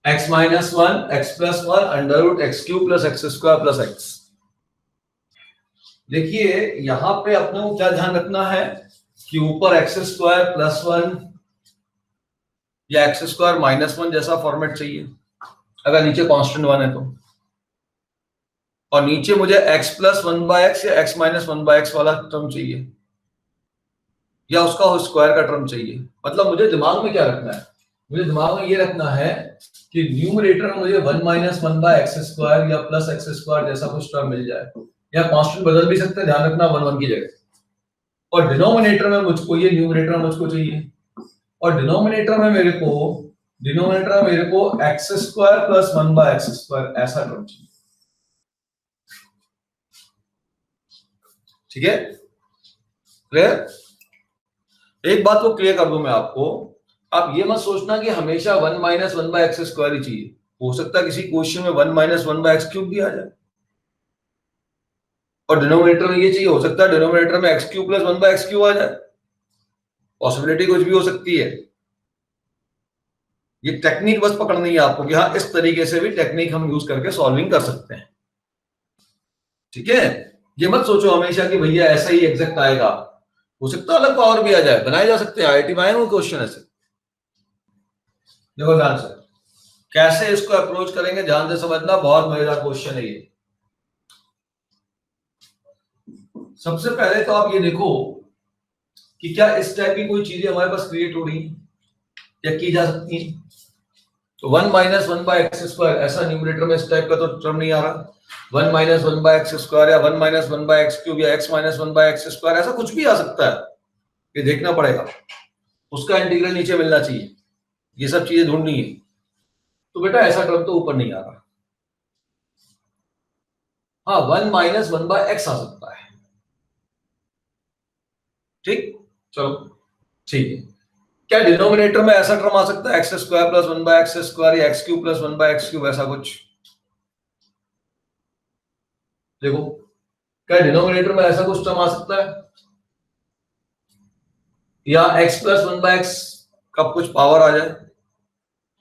x minus one x plus one under root x cube plus x square plus x. देखिए यहां पे अपने को क्या ध्यान रखना है कि ऊपर एक्स स्क्वायर प्लस वन या एक्स स्क्वायर माइनस वन जैसा फॉर्मेट चाहिए अगर नीचे कांस्टेंट वन है तो, और नीचे मुझे x plus one by x या x minus one by x वाला टर्म चाहिए या उसका स्क्वायर का टर्म चाहिए। मतलब मुझे दिमाग में क्या रखना है, मुझे दिमाग में ये रखना है कि न्यूमरेटर में मुझे one minus one by x square या प्लस एक्स स्क्वायर जैसा कुछ टर्म मिल जाए, या कांस्टेंट बदल भी सकते हैं, ध्यान रखना वन वन की जगह। और डिनोमिनेटर में मुझको ये न्यूमरेटर मुझको चाहिए, और डिनोमिनेटर में मेरे को x square plus one by x square ऐसा टर्म चाहिए। ठीक है, क्लियर? एक बात को क्लियर कर दूं मैं आपको, आप ये मत सोचना कि हमेशा one minus one by x square ही चाहिए। हो सकता है किसी क्वेश्चन में one minus one by x cube भी आ जाए, और डिनोमिनेटर में ये चाहिए, हो सकता है डिनोमिनेटर में x cube plus one by x cube आ जाए। पॉसिबिलिटी कुछ भी हो सकती है। ये टेक्निक बस पकड़नी है आपको कि हाँ इस तरीके से भी टेक्निक हम यूज करके सॉल्विंग कर सकते हैं। ठीक है, ये मत सोचो हमेशा कि भैया ऐसा ही एग्जैक्ट आएगा, हो सकता है अलग पावर भी आ जाए, बनाए जा सकते हैं। आईआईटी में आए हुए क्वेश्चन ऐसे। देखो ध्यान से कैसे इसको अप्रोच करेंगे, ध्यान से समझना, बहुत मजेदार क्वेश्चन है ये। सबसे पहले तो आप ये देखो कि क्या इस टाइप की कोई चीजें हमारे पास क्रिएट हो रही या की जा सकती है। तो one minus one by x square ऐसा न्यूमरेटर में इस टाइप का तो टर्म नहीं आ रहा। One minus one by x square या one minus one by x cube या x minus one by x square ऐसा कुछ भी आ सकता है, ये देखना पड़ेगा। उसका इंटीग्रल नीचे मिलना चाहिए, ये सब चीजें ढूंढनी है। तो बेटा ऐसा टर्म तो ऊपर नहीं आ रहा। हाँ one minus one by x आ सकता है। ठीक, चलो ठीक है। क्या डिनोमिनेटर में ऐसा टर्म आ सकता है x square plus one by x square या x cube plus one by x cube ऐसा कुछ? देखो क्या डिनोमिनेटर में ऐसा कुछ टर्म आ सकता है, या x plus one by x का कुछ पावर आ जाए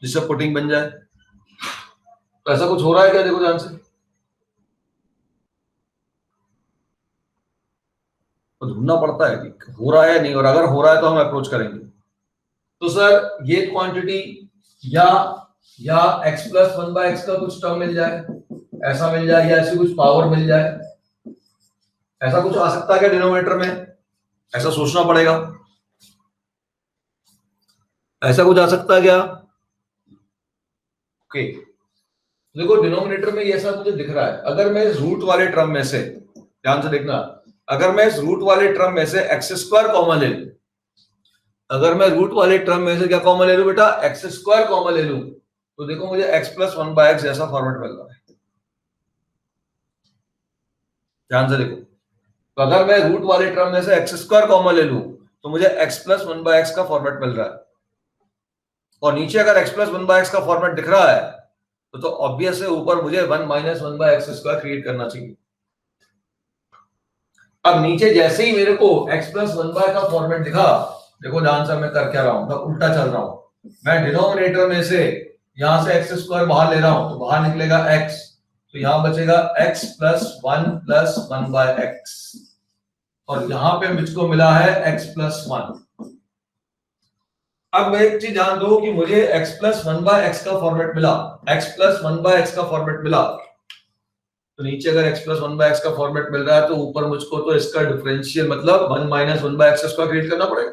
जिससे पुटिंग बन जाए? तो ऐसा कुछ हो रहा है क्या? देखो ध्यान से, तो ढूंढना पड़ता है कि हो रहा है या नहीं, और अगर हो रहा है तो हम अप्रोच करेंगे। तो सर ये क्वांटिटी या x plus one by x का कुछ टर्म मिल जाए, ऐसा मिल जाए, या ऐसी कुछ पावर मिल जाए, ऐसा कुछ आ सकता है क्या डिनोमिनेटर में? ऐसा सोचना पड़ेगा, ऐसा कुछ आ सकता है क्या? ओके, देखो डिनोमिनेटर में ये सब मुझे दिख रहा है। अगर मैं इस रूट वाले टर्म में से, ध्यान से देखना, अगर मैं इस रूट वाले टर्म में से एक्स स्क्वायर कॉमन ले लूं, अगर मैं रूट वाले टर्म में से क्या कॉमन ले लूं बेटा? एक्स स्क्वायर कॉमन ले लूं, तो देखो मुझे x plus one by x जैसा फॉर्मेट मिल रहा है। ध्यान से देखो, तो अगर मैं रूट वाले टर्म में से एक्स स्क्वायर कॉमन ले लूं तो मुझे x plus one by x का फॉर्मेट मिल रहा है, और नीचे अगर x plus one by x का फॉर्मेट दिख रहा है तो ऑब्वियस है ऊपर मुझे one minus one by x square create करना चाहिए। अब नीचे जैसे ही मेरे को एक्स प्लस वन बाय का फॉर्मेट दिखा, देखो ध्यान से मैं कर क्या रहा हूं, मैं उल्टा चल रहा हूं। मैं डिनोमिनेटर में से यहां से एक्स स्क्वायर बाहर ले रहा हूं, तो बाहर निकलेगा एक्स, तो यहां बचेगा x plus one by x, और यहां पे मुझको मिला है एक्स प्लस वन। अब मैं एक चीज ध्यान दो कि मुझे x plus one by x का फॉर्मेट मिला, x plus one by x का फॉर्मेट मिला, तो नीचे अगर x plus one by x का फॉर्मेट मिल रहा है तो ऊपर मुझको तो इसका डिफरेंशियल मतलब one minus one by x square create करना पड़ेगा।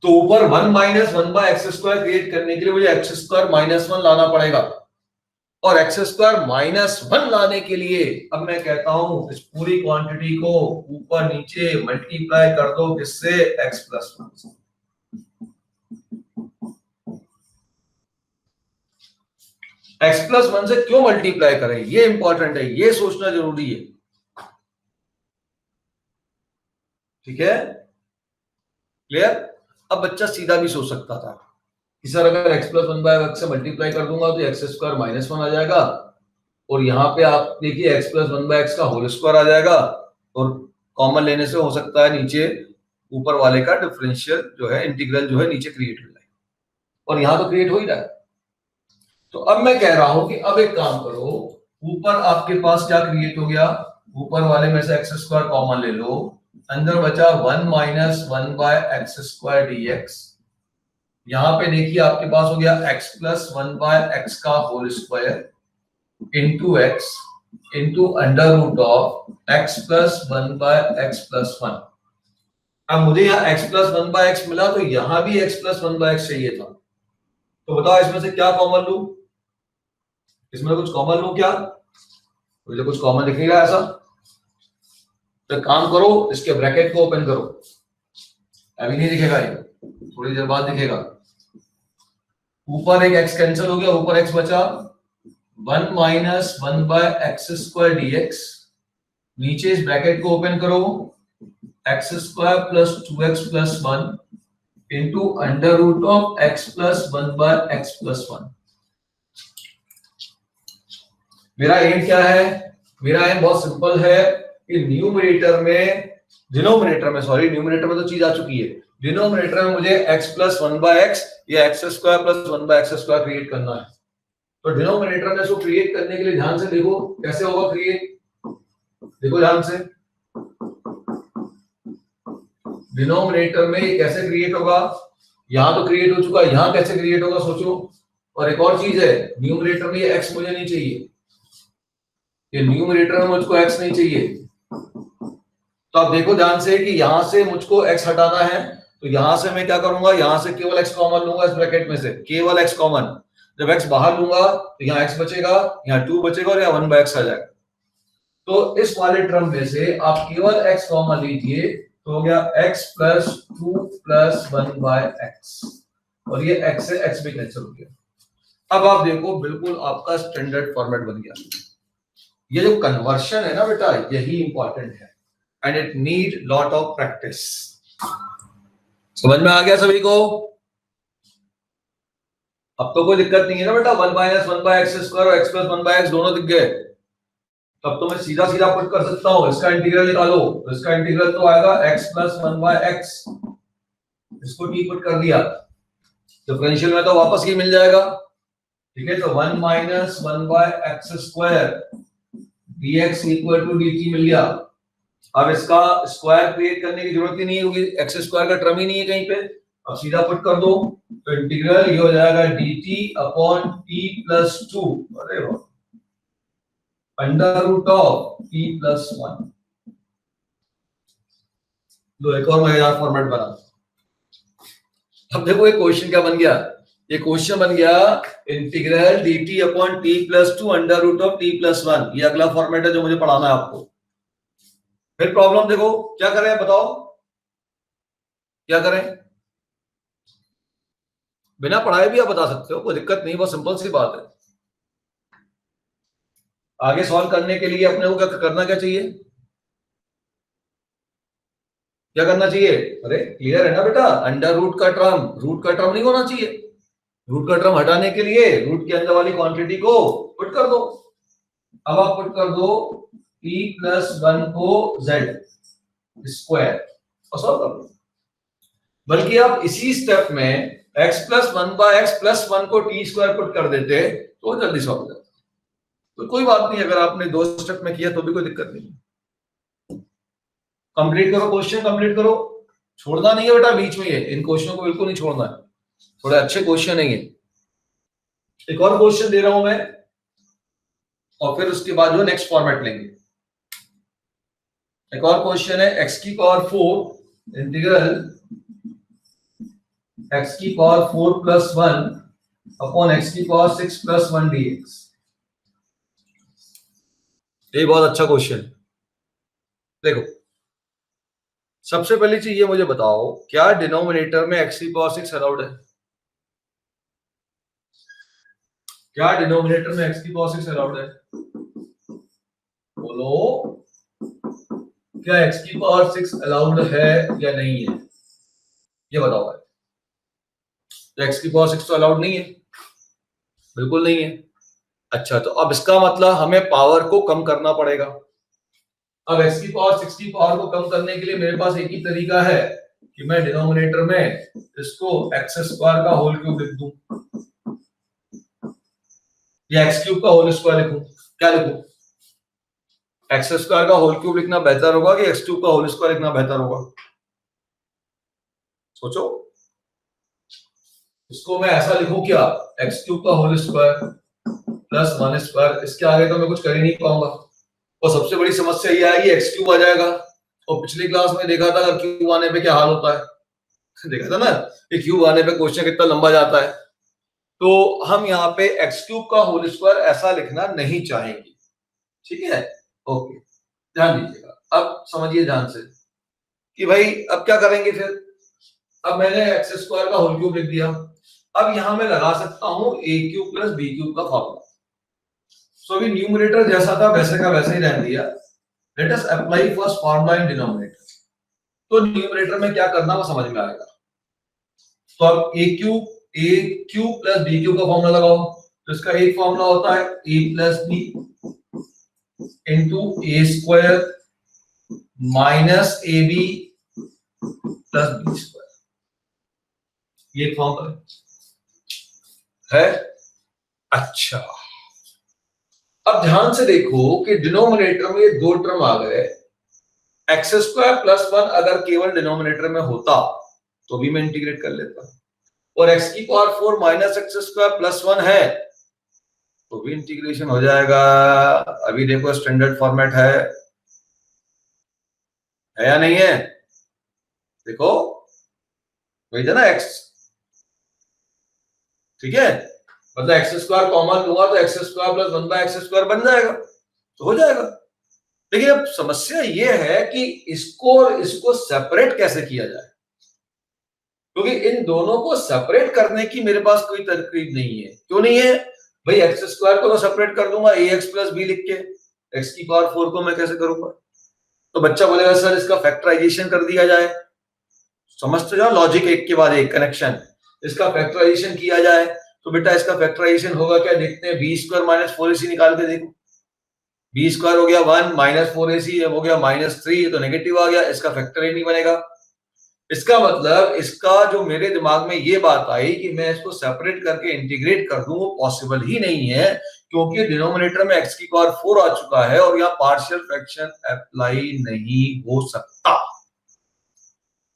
तो ऊपर one minus one by x square create करने के लिए मुझे एक्स स्क्वायर माइनस वन लाना पड़ेगा, और एक्स स्क्वायर माइनस वन लाने के लिए अब मैं कहता हूं इस पूरी क्वांटिटी को ऊपर नीचे मल्टीप्लाई कर दो, किससे? एक्स प्लस वन से। x प्लस वन से क्यों मल्टीप्लाई करें, ये इंपॉर्टेंट है, ये सोचना जरूरी है। ठीक है, क्लियर? अब बच्चा सीधा भी सोच सकता था कि सर अगर x plus one by x से मल्टीप्लाई कर दूंगा तो एक्स स्क्वायर माइनस वन आ जाएगा, और यहां पे आप देखिए x plus one by x का होल स्क्वायर आ जाएगा, और कॉमन लेने से हो सकता है नीचे ऊपर वाले का डिफरेंशियल जो है इंटीग्रल जो है नीचे क्रिएट हो जाए, और यहां तो क्रिएट हो ही रहा है। तो अब मैं कह रहा हूं कि अब एक काम करो, ऊपर आपके पास क्या क्रिएट हो गया, ऊपर वाले में से एक्स स्क्वायर कॉमन ले लो, अंदर बचा 1 minus 1 by x square dx. यहां पे देखिए आपके पास हो गया x प्लस 1 बाय एक्स का whole square into x into under root of x plus 1 by x plus 1। अब मुझे यहाँ x प्लस 1 बाय एक्स मिला, तो यहां भी x प्लस 1 बाय एक्स चाहिए था। तो बताओ इसमें से क्या कॉमन लूं, इसमें कुछ कॉमन लूं क्या, मुझे कुछ कॉमन दिख नहीं रहा ऐसा। तो काम करो, इसके ब्रैकेट को ओपन करो, अभी नहीं दिखेगा ये, थोड़ी देर बाद दिखेगा। ऊपर एक x कैंसिल हो गया, ऊपर x बचा 1 minus 1 by x square dx, नीचे इस ब्रैकेट को ओपन करो, x square plus 2x plus 1 into under root of x plus 1 by x plus 1। मेरा एम क्या है, मेरा एम बहुत सिंपल है कि न्यूमरेटर में, डिनोमिनेटर में, सॉरी न्यूमरेटर में तो चीज आ चुकी है, डिनोमिनेटर में मुझे x प्लस 1 बाय एक्स या x square plus 1 by x square create करना है। तो डिनोमिनेटर में इसको क्रिएट करने के लिए ध्यान से देखो कैसे होगा क्रिएट, देखो ध्यान से, डिनोमिनेटर में ये कैसे क्रिएट होगा, यहां तो क्रिएट हो चुका है, यहां कैसे क्रिएट होगा सोचो। और एक और चीज है, न्यूमरेटर में ये x मुझे नहीं चाहिए, ये न्यूमरेटर में मुझको x नहीं चाहिए। तो आप देखो ध्यान से कि यहां से मुझको x हटाना है, तो यहां से मैं क्या करूंगा, यहां से केवल x कॉमन लूंगा इस ब्रैकेट में से, केवल x कॉमन। जब x बाहर लूंगा तो यहाँ x बचेगा, यहाँ 2 बचेगा और यहाँ 1 बाय x आ जाएगा। तो इस वाले टर्म में से आप केवल x कॉमन लीजिए, तो हो गया x plus 2 plus 1 by x, और ये x से x भी कैंसिल हो गया। अब आप देखो बिल्कुल आपका स्टैंडर्ड फॉर्मेट बन गया। ये जो कन्वर्शन है ना बेटा, यही इंपॉर्टेंट है and it need lot of practice. समझ में आ गया सभी को? अब तो कोई दिक्कत नहीं है ना बेटा, 1 माइनस 1 बाय एक्स स्क्वायर और x प्लस 1 बाय एक्स दोनों दिख गए। तब तो मैं सीधा सीधा पुट कर सकता हूं, इसका इंटीग्रल निकालो, तो इसका इंटीग्रल तो आएगा x प्लस 1 बाय एक्स, इसको t पुट कर दिया, डिफरेंशियल में तो वापस ही मिल जाएगा। ठीक है, तो 1 minus 1 by x square dx equal to dt मिल गया। अब इसका स्क्वायर क्रिएट करने की जरूरत ही नहीं होगी, एक्स स्क्वायर का टर्म ही नहीं है कहीं पे, अब सीधा पुट कर दो, तो इंटीग्रल ये हो जाएगा dt अपॉन t प्लस 2, अरे वाह, under root of t plus 1। लो एक और मजेदार फॉर्मेट बना। अब देखो ये क्वेश्चन क्या बन गया, ये क्वेश्चन बन गया integral dt upon t plus 2 under root of t plus 1। ये अगला फॉर्मेट है जो मुझे पढ़ाना है आपको। फिर प्रॉब्लम देखो क्या करें, बताओ क्या करें, बिना पढ़ाए भी आप बता सकते हो, कोई दिक्कत नहीं, बहुत सिंपल सी बात है। आगे सॉल्व करने के लिए अपने को क्या करना, क्या चाहिए, क्या करना चाहिए, अरे क्लियर है ना बेटा, अंडर रूट का टर्म नहीं होना चाहिए, रूट का टर्म हटाने के लिए रूट के अंदर वाली क्वांटिटी को पुट कर दो। अब आप पुट कर दो t प्लस 1 को z स्क्वायर और सॉल्व कर दो। बल्कि आप इसी स्टेप में x plus 1 by x plus 1 को t स्क्वायर पुट कर देते तो जल्दी सॉल्व हो जाता। तो कोई बात नहीं, अगर आपने 2 स्टेप में किया तो भी कोई दिक्कत नहीं। कंप्लीट करो, क्वेश्चन कंप्लीट करो, छोड़ना नहीं है बेटा बीच में, ये इन क्वेश्चनों को बिल्कुल नहीं छोड़ना है, थोड़े अच्छे क्वेश्चन है ये। एक और क्वेश्चन दे रहा हूं मैं, और फिर उसके बाद जो नेक्स्ट फॉर्मेट लेंगे। एक और क्वेश्चन है, x की पावर 4 इंटीग्रल x की पावर 4 प्लस 1 अपॉन x की पावर 6 प्लस 1 dx। ये बहुत अच्छा क्वेश्चन। देखो सबसे पहली चीज ये मुझे बताओ, क्या डिनोमिनेटर में x की पावर 6 अलाउड है? क्या डिनोमिनेटर में x की पावर 6 अलाउड है? बोलो, क्या x की पावर 6 अलाउड है या नहीं है, ये बताओ भाई। तो x की पावर 6 तो अलाउड नहीं है, बिल्कुल नहीं है। अच्छा, तो अब इसका मतलब हमें पावर को कम करना पड़ेगा। अब x की पावर 6 की पावर को कम करने के लिए मेरे पास एक ही तरीका है कि मैं डिनोमिनेटर में इसको x स्क्वायर का होल क्यूब लिख दूं। या एक्स क्यूब का होल स्क्वायर लिखूं? क्या लिखूं? एक्स स्क्वायर का होल क्यूब लिखना बेहतर होगा कि एक्स क्यूब का होल स्क्वायर लिखना बेहतर होगा? सोचो। इसको मैं ऐसा लिखूं क्या, एक्स क्यूब का होल स्क्वायर प्लस 1 स्क्वायर, इसके आगे तो मैं कुछ कर ही नहीं पाऊंगा। और सबसे बड़ी समस्या ये आएगी एक्स क्यूब आ जाएगा, और पिछली क्लास में देखा था क्यूब आने पे क्या हाल होता है देखा था ना कि क्यूब आने पे क्वेश्चन कितना लंबा जाता है। तो हम यहाँ पे एक्स क्यूब का होल स्क्वायर ऐसा लिखना नहीं चाहेंगे, ठीक है? ओके, ध्यान दीजिएगा। अब समझिए ध्यान से कि भाई अब क्या करेंगे फिर। अब मैंने एक्स स्क्वायर का होल क्यूब लिख दिया, अब यहां मैं लगा सकता हूं ए क्यूब प्लस बी क्यूब का फॉर्मूला। सो अभी न्यूमरेटर जैसा था वैसे का वैसे ही रहने दिया। Let us apply first formula in denominator. तो न्यूमरेटर में क्या करना वो समझ में आएगा। तो अब a cube plus b cube का फॉर्मूला लगाओ। तो इसका एक फॉर्मूला होता है a plus b into a square minus a b plus b square, ये फॉर्मूला है। अच्छा, अब ध्यान से देखो कि डिनोमिनेटर में ये दो टर्म आ गए। एक्स स्क्वायर प्लस 1 अगर केवल डिनोमिनेटर में होता तो भी मैं इंटीग्रेट कर लेता, और एक्स की power 4 minus x square plus 1 है तो भी इंटीग्रेशन हो जाएगा। अभी देखो स्टैंडर्ड फॉर्मेट है या नहीं है? देखो वही था ना एक्स, ठीक है? मतलब एक्स स्क्वायर कॉमन हुआ तो x square plus 1 by x square बन जाएगा, तो हो जाएगा। लेकिन अब समस्या ये है कि इसको और इसको सेपरेट कैसे किया जाए, क्योंकि इन दोनों को सेपरेट करने की मेरे पास कोई तरकीब नहीं है। क्यों नहीं है भाई? एक्स स्क्वायर को मैं सेपरेट कर दूंगा ए एक्स प्लस बी लिख के, एक्स की पावर 4 को मैं कैसे करूंगा? तो बच्चा बोलेगा सर इसका फैक्टराइजेशन कर दिया जाए। समझते जाओ लॉजिक, एक के बाद एक कनेक्शन। इसका फैक्टराइजेशन किया जाए तो बेटा इसका फैक्टराइजेशन होगा क्या, देखते हैं। बी स्क्वायर माइनस 4ac निकाल के देखो। बी स्क्वायर हो गया 1 माइनस 4ac हो गया -3, तो नेगेटिव आ गया, इसका फैक्टर ही नहीं बनेगा। इसका मतलब इसका जो मेरे दिमाग में ये बात आई कि मैं इसको सेपरेट करके इंटीग्रेट कर दूं, वो पॉसिबल ही नहीं है, क्योंकि डिनोमिनेटर में x की पावर 4 आ चुका है और यहाँ पार्शियल फ्रैक्शन अप्लाई नहीं हो सकता।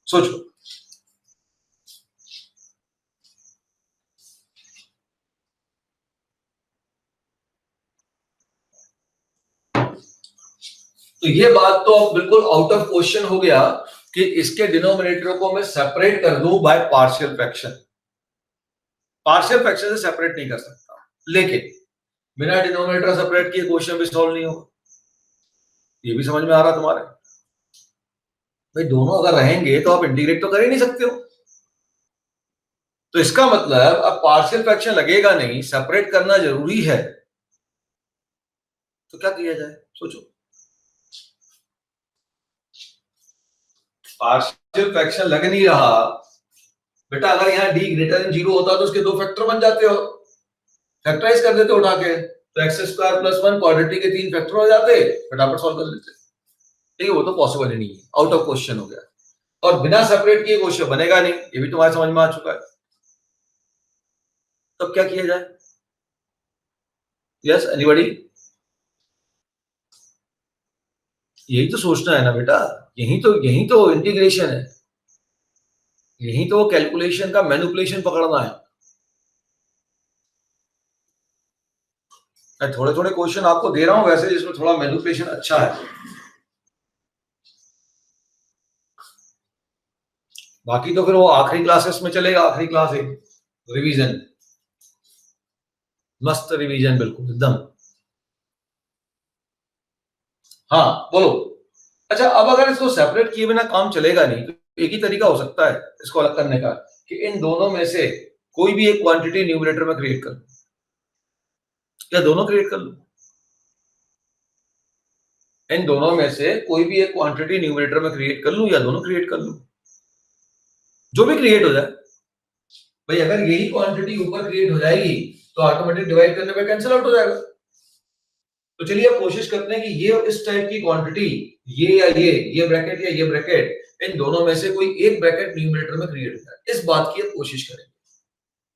सोचो। तो ये बात तो अब बिल्कुल आउट ऑफ क्वेश्चन हो गया कि इसके डिनोमिनेटर को मैं सेपरेट कर दूं by partial fraction. Partial fraction से सेपरेट नहीं कर सकता, लेकिन बिना डिनोमिनेटर सेपरेट किए क्वेश्चन भी सॉल्व नहीं होगा। ये भी समझ में आ रहा तुम्हारे? भाई दोनों अगर रहेंगे तो आप इंटीग्रेट तो कर ही नहीं सकते हो। तो इसका मतलब अब पार्शियल फ्रैक्शन लगेगा नहीं, सेपरेट करना जरूरी है। तो क्या किया जाए, सोचो। पार्शियल फ्रैक्शन लग नहीं रहा बेटा। अगर यहाँ डी ग्रेटर देन 0 होता तो उसके दो फैक्टर बन जाते हो, फैक्टराइज कर देते उठा के, तो एक्स स्क्वायर प्लस 1 क्वाड्रेटिक के 3 फैक्टर हो जाते, फटाफट सॉल्व कर लेते। ठीक है, वो तो पॉसिबल ही नहीं है, आउट ऑफ क्वेश्चन हो गया। और बिना सेपरेट किए क्वेश्चन बनेगा नहीं, ये भी तुम्हारे समझ में आ चुका है। तब क्या किया जाए? Yes anybody? यही तो सोचना है ना बेटा, यही तो इंटीग्रेशन है, यही तो कैलकुलेशन का मैनिपुलेशन पकड़ना है। मैं थोड़े थोड़े क्वेश्चन आपको दे रहा हूं वैसे जिसमें थोड़ा मैनिपुलेशन अच्छा है। बाकी तो फिर वो आखिरी क्लासेस में चलेगा, आखिरी क्लास है रिवीजन, मस्त रिवीजन बिल्कुल एकदम। हाँ बोलो। अच्छा, अब अगर इसको सेपरेट किए बिना काम चलेगा नहीं तो एक ही तरीका हो सकता है इसको अलग करने का, कि इन दोनों में से कोई भी एक क्वांटिटी न्यूमरेटर में क्रिएट कर लो, या दोनों क्रिएट कर लो। इन दोनों में से कोई भी एक क्वांटिटी न्यूमरेटर में क्रिएट कर लूं या दोनों क्रिएट कर लूं, जो भी क्रिएट हो जाए। भाई अगर यही क्वांटिटी ऊपर क्रिएट हो जाएगी तो ऑटोमेटिक डिवाइड करने पे कैंसिल आउट हो जाएगा। तो चलिए अब कोशिश करते हैं कि ये इस टाइप की क्वांटिटी, ये या ये ब्रैकेट या ये ब्रैकेट, इन दोनों में से कोई एक ब्रैकेट न्यूमरेटर में क्रिएट हो जाए, इस बात की अब कोशिश करेंगे।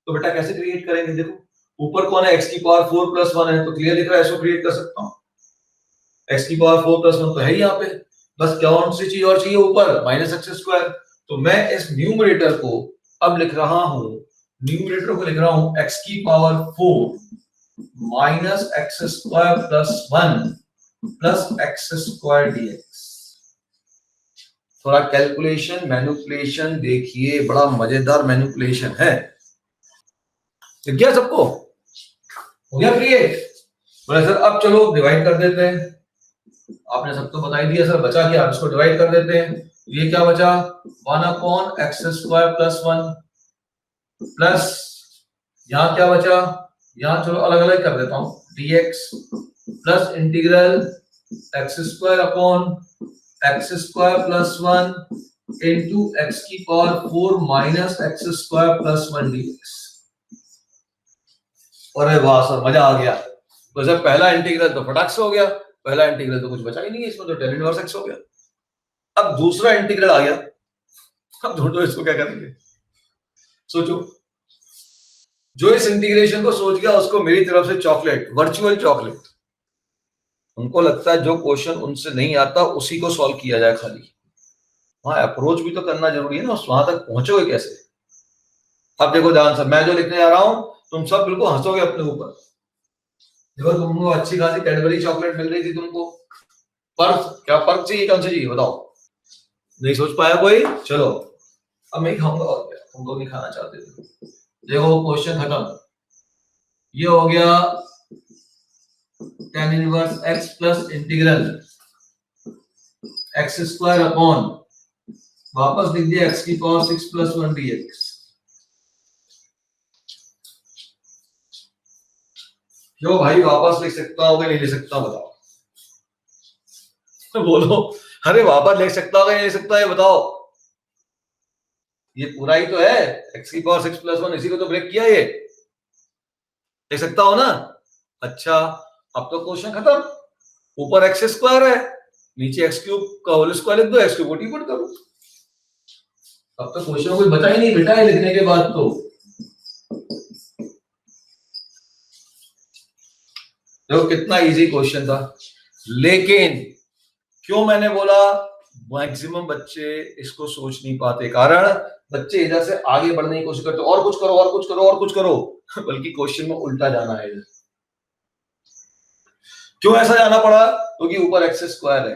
तो बेटा कैसे क्रिएट करेंगे, देखो ऊपर कौन है, एक्स की पावर 4 प्लस 1 है, तो क्लियर दिख रहा है, इसको क्रिएट कर सकता हूं। एक्स की पावर 4 प्लस 1 तो है ही यहाँ पे, बस कौन सी चीज और चाहिए ऊपर, माइनस एक्स स्क्वायर। तो मैं इस न्यूमरेटर को अब लिख रहा हूं, न्यूमरेटर को लिख रहा हूं एक्स की power 4 minus x square plus 1 plus x square dx. थोड़ा कैलकुलेशन मैनिपुलेशन देखिए, बड़ा मजेदार मैनिपुलेशन है। तो क्या सबको हो गया क्रिएट? बोले सर अब चलो डिवाइड कर देते हैं। आपने सब तो बता ही दिया सर, बचा क्या, इसको डिवाइड कर देते हैं। ये क्या बचा, 1 एक्स स्क्वायर प्लस 1 प्लस यहां क्या बचा, यहां चलो अलग अलग कर देता हूं, dx plus integral x square upon x square plus 1 into x की power 4 minus x square plus 1 dx। अरे वाह सर मजा आ गया। तो जब पहला इंटीग्रल तो फटाक से हो गया, पहला इंटीग्रल तो कुछ बचा ही नहीं है इसमें, तो tan इनवर्स x हो गया। अब दूसरा इंटीग्रल आ गया, अब ढूंढो इसको क्या करेंगे, सोचो। जो इस इंटीग्रेशन को सोच गया उसको मेरी तरफ से चॉकलेट, वर्चुअल चॉकलेट। उनको लगता है जो क्वेश्चन उनसे नहीं आता उसी को सॉल्व किया जाए खाली, वहां अप्रोच भी तो करना जरूरी है ना, वहां तक पहुंचोगे कैसे। अब देखो ध्यान से, मैं जो लिखने जा रहा हूं तुम सब बिल्कुल हंसोगे अपने ऊपर। देखो तुमको अच्छी खासी कैडबरी चॉकलेट मिल रही थी तुमको, पर्क, क्या पर्क चाहिए, कौन सी चाहिए बताओ, नहीं सोच पाया कोई, चलो अब मैं ही खाऊंगा और क्या, तुम लोग नहीं खाना चाहते थे। देखो क्वेश्चन खत्म, ये हो गया tan inverse x plus integral x square upon, वापस लिख दिया x की पावर 6 प्लस 1 dx। क्यों भाई वापस लिख सकता हूँ कि नहीं लिख सकता बताओ, तो बोलो, अरे वापस लिख सकता हूँ कि नहीं लिख सकता है बताओ। ये पूरा ही तो है, x की पावर 6 प्लस 1, इसी को तो ब्रेक किया, ये लिख सकता हो ना। अच्छा अब तो क्वेश्चन खत्म, ऊपर एक्स स्क्वायर है, नीचे एक्स क्यूब का होल स्क्वायर लिख दो, एक्स क्यूब को पुट करो। अब तो क्वेश्चन कोई बचा ही नहीं बेटा है लिखने के बाद तो। देखो कितना इजी क्वेश्चन था, लेकिन क्यों मैंने बोला मैक्सिमम बच्चे इसको सोच नहीं पाते, कारण बच्चे इधर से आगे बढ़ने की कोशिश करते, और कुछ करो और कुछ करो और कुछ करो, बल्कि क्वेश्चन में उल्टा जाना है। क्यों ऐसा जाना पड़ा, क्योंकि ऊपर एक्स स्क्वायर है,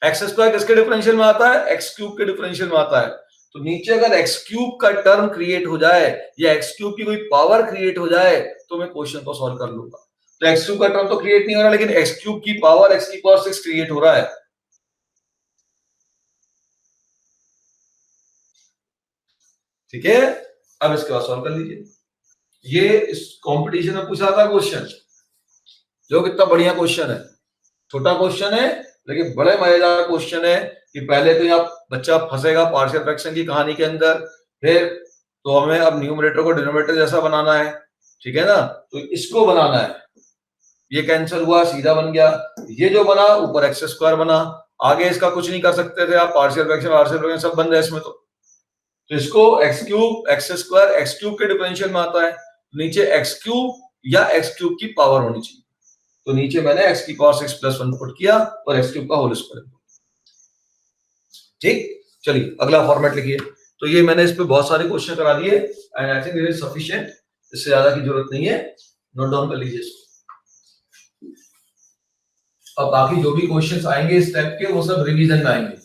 एक्स स्क्वायर किसके डिफरेंशियल में आता है, एक्स क्यूब के डिफरेंशियल में आता है। तो नीचे अगर एक्स क्यूब का टर्म क्रिएट हो जाए या एक्स क्यूब की कोई पावर क्रिएट हो जाए तो मैं क्वेश्चन को सॉल्व कर लूंगा। तो एक्स क्यूब का टर्म तो क्रिएट नहीं हो रहा, लेकिन एक्स क्यूब की पावर एक्स की पावर 6 क्रिएट हो रहा है। ठीक है, अब इसके बाद सॉल्व कर लीजिए। ये इस कंपटीशन में पूछा था क्वेश्चन, जो कितना बढ़िया क्वेश्चन है, छोटा क्वेश्चन है लेकिन बड़े मजेदार क्वेश्चन है। कि पहले तो यहाँ बच्चा फंसेगा पार्शियल फ्रैक्शन की कहानी के अंदर, फिर तो हमें अब न्यूमरेटर को डिनोमिनेटर जैसा बनाना है, ठीक है ना, तो इसको बनाना है। ये कैंसिल हुआ, सीधा बन गया, ये जो बना ऊपर एक्स स्क्वायर बना, आगे इसका कुछ नहीं कर सकते थे आप, पार्शियल फ्रैक्शन सब बन गए इसमें। तो इसको x cube x square x cube के डिफरेंशियल में आता है, नीचे एक्स क्यूब या एक्स क्यूब की पावर होनी चाहिए, तो नीचे मैंने एक्स की पावर 6 प्लस 1 पुट किया और एक्स क्यूब का होल स्क्वायर। ठीक, चलिए अगला फॉर्मेट लिखिए। तो ये मैंने इस पे बहुत सारे क्वेश्चन करा दिए and I think it is sufficient, इससे ज्यादा की जरूरत नहीं है, नोट डाउन कर लीजिए इसको। अब बाकी जो भी क्वेश्चंस आएंगे इस टाइप के वो सब रिवीजन में आएंगे।